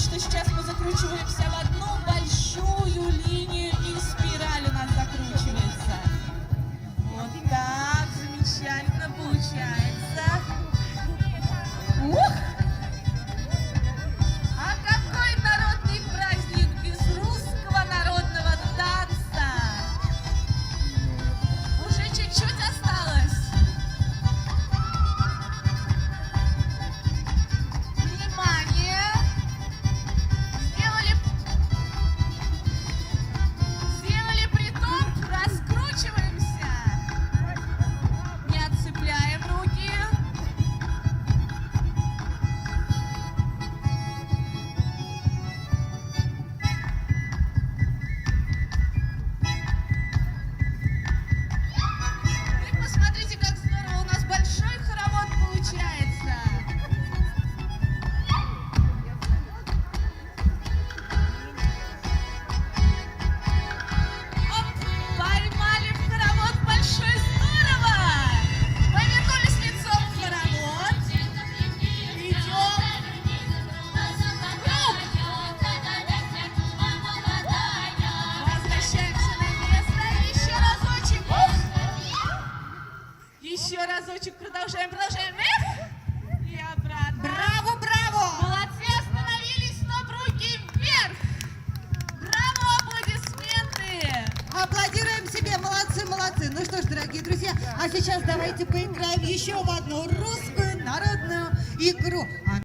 что сейчас мы закручиваемся в одну большую линию, и спираль у нас закручивается. Вот так, замечательно получается. Ух! А какой народный праздник без русского народного танца? Уже чуть-чуть осталось. Внимание! Сделали притоп, раскручиваемся. Не отцепляем руки. И посмотрите, как здорово у нас большой хоровод получается. Оп, поймали в хоровод большой, здорово! Повернулись лицом в хоровод. Идем. Возвращаемся на место. Еще разочек. Еще разочек. Продолжаем. Эх! И обратно. Браво, браво! Молодцы, остановились, стоп, руки вверх. Браво, аплодисменты. Аплодируем себе, молодцы, молодцы. Ну что ж, дорогие друзья, а сейчас давайте поиграем еще в одну русскую народную игру.